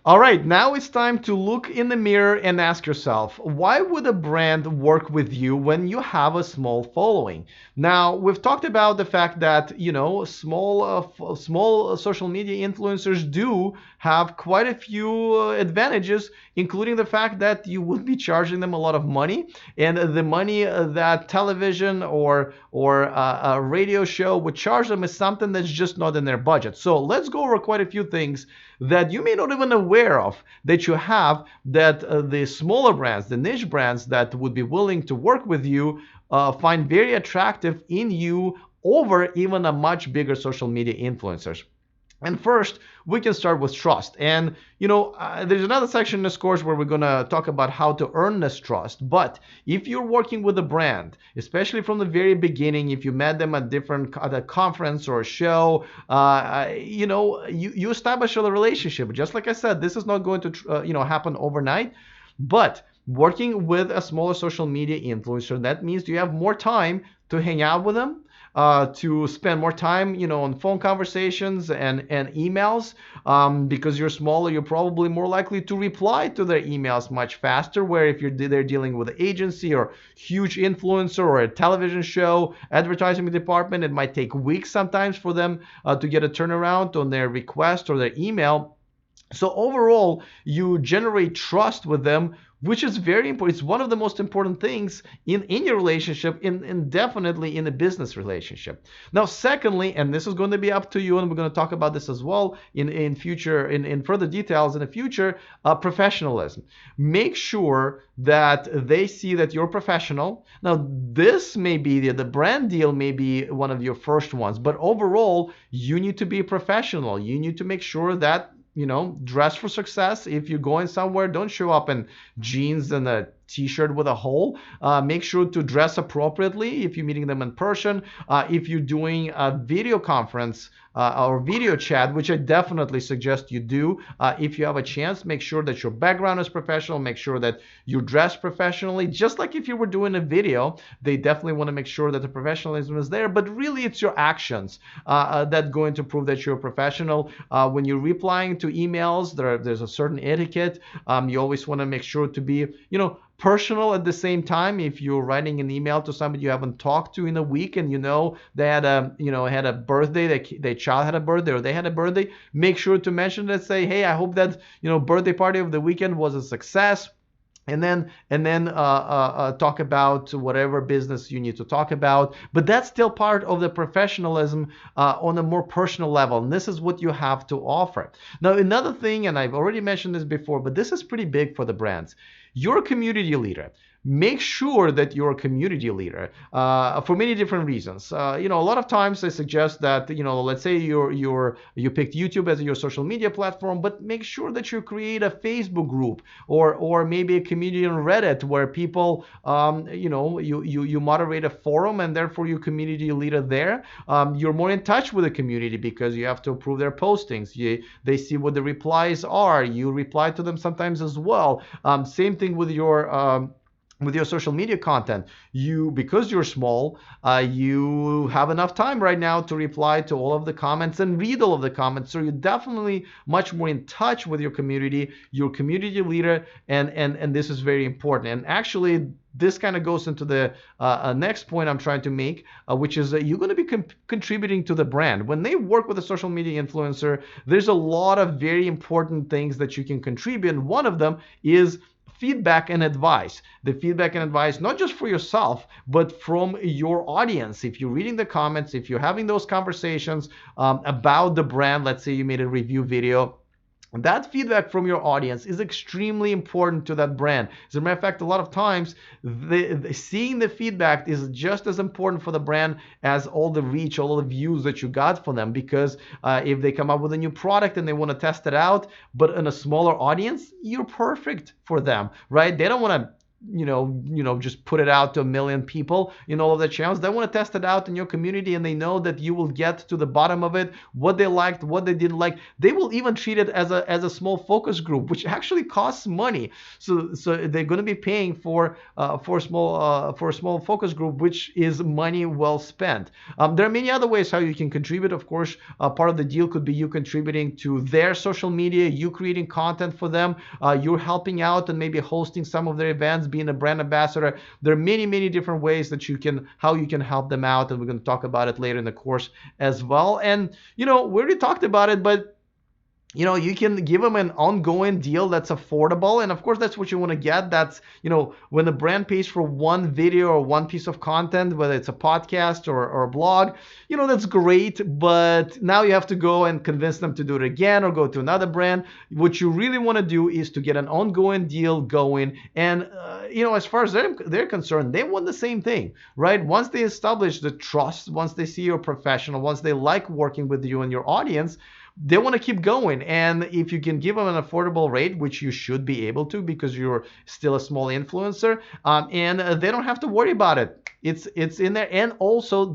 All right, now it's time to look in the mirror and ask yourself, why would a brand work with you when you have a small following? Now, we've talked about the fact that, small social media influencers do have quite a few advantages, including the fact that you would be charging them a lot of money, and the money that television or a radio show would charge them is something that's just not in their budget. So let's go over quite a few things that you may not even aware of that you have, that the smaller brands, the niche brands that would be willing to work with you, find very attractive in you over even a much bigger social media influencers. And first, we can start with trust. And, there's another section in this course where we're going to talk about how to earn this trust. But if you're working with a brand, especially from the very beginning, if you met them at a conference or a show, you establish a relationship. Just like I said, this is not going to, happen overnight. But working with a smaller social media influencer, that means you have more time to hang out with them, to spend more time, on phone conversations and emails. Because you're smaller, you're probably more likely to reply to their emails much faster. Where if they're dealing with an agency or huge influencer or a television show, advertising department, it might take weeks sometimes for them to get a turnaround on their request or their email. So overall, you generate trust with them, which is very important. It's one of the most important things in your relationship, in definitely in a business relationship. Now, secondly, and this is going to be up to you, and we're going to talk about this as well in future, in further details in the future, professionalism. Make sure that they see that you're professional. Now, this may be the brand deal may be one of your first ones, but overall, you need to be professional. You need to make sure that dress for success. If you're going somewhere, don't show up in jeans and a t-shirt with a hole. Make sure to dress appropriately if you're meeting them in person. If you're doing a video conference or video chat, which I definitely suggest you do, if you have a chance, make sure that your background is professional. Make sure that you dress professionally. Just like if you were doing a video, they definitely want to make sure that the professionalism is there. But really, it's your actions that going to prove that you're a professional. When you're replying to emails, there's a certain etiquette. You always want to make sure to be, personal at the same time. If you're writing an email to somebody you haven't talked to in a week, and they had a birthday, their child had a birthday or they had a birthday, make sure to mention that. Say, hey, I hope that birthday party of the weekend was a success. And then talk about whatever business you need to talk about. But that's still part of the professionalism on a more personal level. And this is what you have to offer. Now, another thing, and I've already mentioned this before, but this is pretty big for the brands. You're a community leader. Make sure that you're a community leader for many different reasons. A lot of times I suggest that, let's say you picked YouTube as your social media platform, but make sure that you create a Facebook group or maybe a community on Reddit where people, you moderate a forum, and therefore you're community leader there. You're more in touch with the community because you have to approve their postings. They see what the replies are. You reply to them sometimes as well. Same thing with your social media content. Because you're small, you have enough time right now to reply to all of the comments and read all of the comments. So you're definitely much more in touch with your community. You're a community leader, and this is very important. And actually, this kind of goes into the next point I'm trying to make, which is that you're going to be contributing to the brand. When they work with a social media influencer, there's a lot of very important things that you can contribute. And one of them is feedback and advice. The feedback and advice, not just for yourself, but from your audience. If you're reading the comments, if you're having those conversations about the brand, let's say you made a review video, that feedback from your audience is extremely important to that brand. As a matter of fact, a lot of times, seeing the feedback is just as important for the brand as all the reach, all the views that you got for them. Because if they come up with a new product and they want to test it out, but in a smaller audience, you're perfect for them, right? They don't want to just put it out to a million people in all of the channels. They want to test it out in your community, and they know that you will get to the bottom of it, what they liked, what they didn't like. They will even treat it as a small focus group, which actually costs money. So they're going to be paying for a small focus group, which is money well spent. There are many other ways how you can contribute. Of course, part of the deal could be you contributing to their social media, you creating content for them, you're helping out and maybe hosting some of their events, being a brand ambassador. There are many different ways that how you can help them out, and we're going to talk about it later in the course as well. And we already talked about it, but you can give them an ongoing deal that's affordable. And of course, that's what you want to get. That's, when the brand pays for one video or one piece of content, whether it's a podcast or a blog, that's great. But now you have to go and convince them to do it again or go to another brand. What you really want to do is to get an ongoing deal going. And, as far as they're concerned, they want the same thing, right? Once they establish the trust, once they see you're professional, once they like working with you and your audience, they want to keep going. And if you can give them an affordable rate, which you should be able to because you're still a small influencer, and they don't have to worry about it. It's in there, and also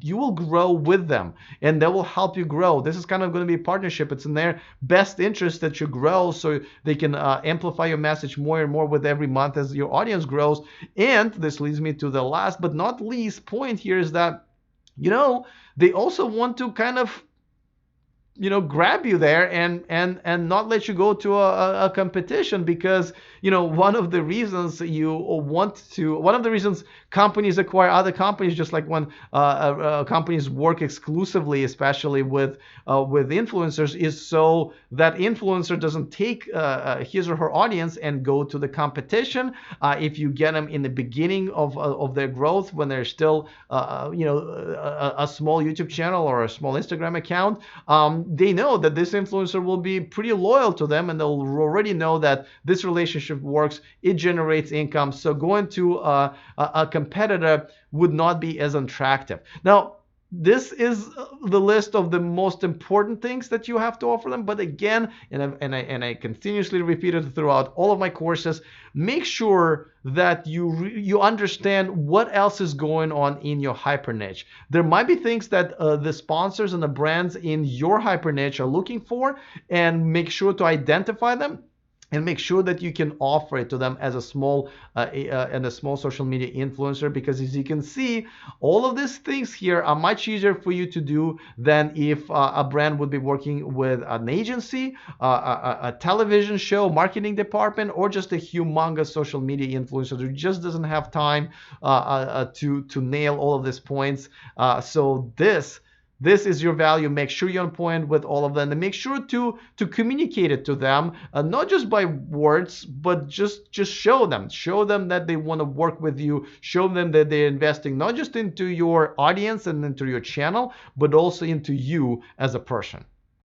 you will grow with them, and they will help you grow. This is kind of going to be a partnership. It's in their best interest that you grow, so they can amplify your message more and more with every month as your audience grows. And this leads me to the last but not least point here is that they also want to kind of grab you there and not let you go to a competition, because one of the reasons companies acquire other companies, just like when companies work exclusively, especially with influencers, is so that influencer doesn't take his or her audience and go to the competition. If you get them in the beginning of their growth, when they're still a small YouTube channel or a small Instagram account, they know that this influencer will be pretty loyal to them, and they'll already know that this relationship works. It generates income. So going to a competitor would not be as attractive. Now, this is the list of the most important things that you have to offer them. But again, and I continuously repeat it throughout all of my courses, make sure that you understand what else is going on in your hyper niche. There might be things that the sponsors and the brands in your hyper niche are looking for, and make sure to identify them and make sure that you can offer it to them as a small social media influencer. Because as you can see, all of these things here are much easier for you to do than if a brand would be working with an agency, a television show, marketing department, or just a humongous social media influencer who just doesn't have time to nail all of these points. So this is your value. Make sure you're on point with all of them, and make sure to communicate it to them, not just by words, but just show them that they want to work with you. Show them that they're investing not just into your audience and into your channel, but also into you as a person.